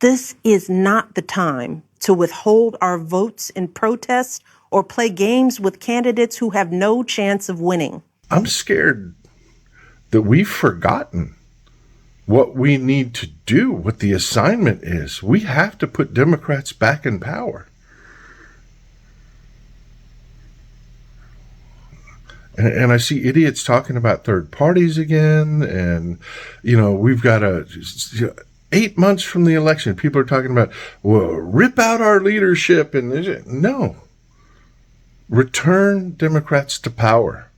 This is not the time to withhold our votes in protest or play games with candidates who have no chance of winning. I'm scared that we've forgotten what we need to do, what the assignment is. We have to put Democrats back in power. And I see idiots talking about third parties again. And, we've got 8 months from the election. People are talking about, well, rip out our leadership. And no. Return Democrats to power.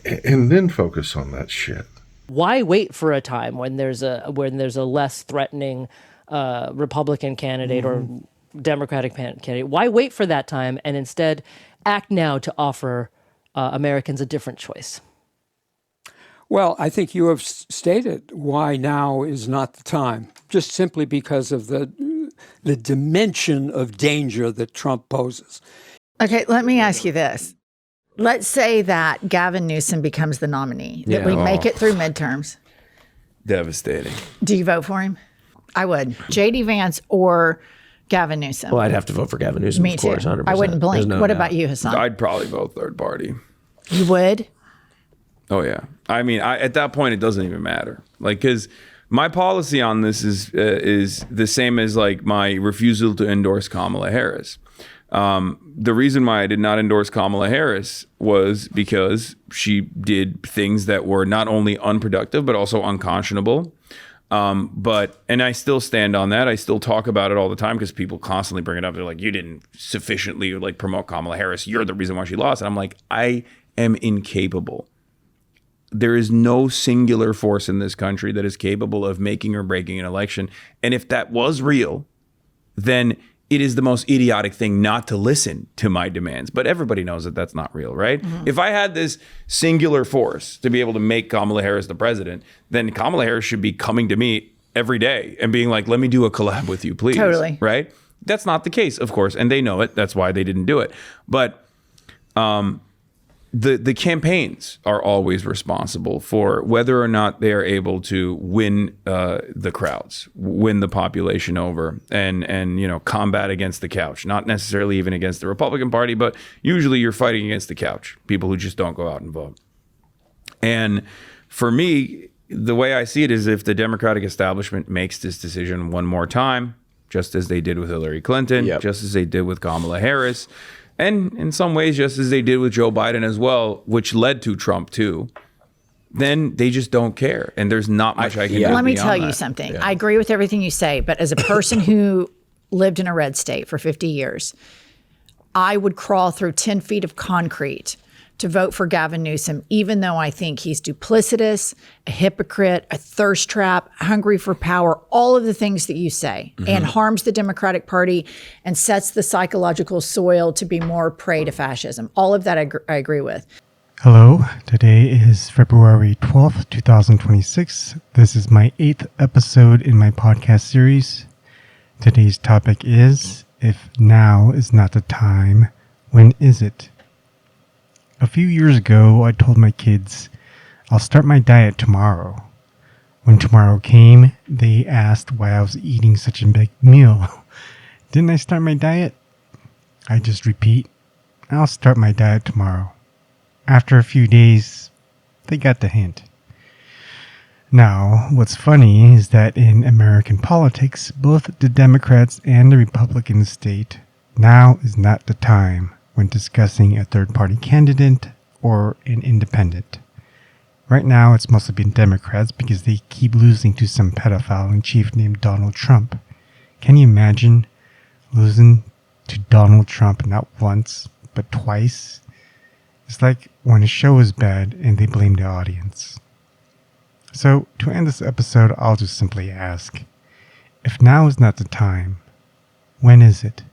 And then focus on that shit. Why wait for a time when there's a less threatening Republican candidate or Democratic candidate? Why wait for that time and instead act now to offer Americans a different choice? Well, I think you have stated why now is not the time, just simply because of the dimension of danger that Trump poses. Okay, let me ask you this. Let's say that Gavin Newsom becomes the nominee, that we make it through midterms. Devastating. Do you vote for him? I would. J.D. Vance or Gavin Newsom? Well, I'd have to vote for Gavin Newsom, Me of course, too. 100%. I wouldn't blink. What about you, Hassan? I'd probably vote third party. You would? Oh, yeah. I mean, at that point, it doesn't even matter. Because my policy on this is the same as my refusal to endorse Kamala Harris. The reason why I did not endorse Kamala Harris was because she did things that were not only unproductive, but also unconscionable. And I still stand on that. I still talk about it all the time because people constantly bring it up. They're like, you didn't sufficiently promote Kamala Harris. You're the reason why she lost. And I'm like, I am incapable. There is no singular force in this country that is capable of making or breaking an election. And if that was real, then it is the most idiotic thing not to listen to my demands. But everybody knows that that's not real, right? Mm-hmm. If I had this singular force to be able to make Kamala Harris the president, then Kamala Harris should be coming to me every day and being like, let me do a collab with you, please. Totally. Right? That's not the case, of course. And they know it. That's why they didn't do it. But the campaigns are always responsible for whether or not they are able to win the crowds, win the population over, and combat against the couch. Not necessarily even against the Republican Party, but usually you're fighting against the couch, people who just don't go out and vote. And for me, the way I see it is if the Democratic establishment makes this decision one more time, just as they did with Hillary Clinton, just as they did with Kamala Harris, and in some ways, just as they did with Joe Biden as well, which led to Trump too, then they just don't care. And there's not much I can do. Let me tell you something. Yeah. I agree with everything you say, but as a person who lived in a red state for 50 years, I would crawl through 10 feet of concrete to vote for Gavin Newsom, even though I think he's duplicitous, a hypocrite, a thirst trap, hungry for power, all of the things that you say, and harms the Democratic Party and sets the psychological soil to be more prey to fascism. All of that I agree with. Hello, today is February 12th, 2026. This is my 8th episode in my podcast series. Today's topic is, if now is not the time, when is it? A few years ago, I told my kids, I'll start my diet tomorrow. When tomorrow came, they asked why I was eating such a big meal. Didn't I start my diet? I just repeat, I'll start my diet tomorrow. After a few days, they got the hint. Now, what's funny is that in American politics, both the Democrats and the Republicans state, now is not the time when discussing a third-party candidate or an independent. Right now, it's mostly been Democrats because they keep losing to some pedophile in chief named Donald Trump. Can you imagine losing to Donald Trump not once, but twice? It's like when a show is bad and they blame the audience. So, to end this episode, I'll just simply ask, if now is not the time, when is it?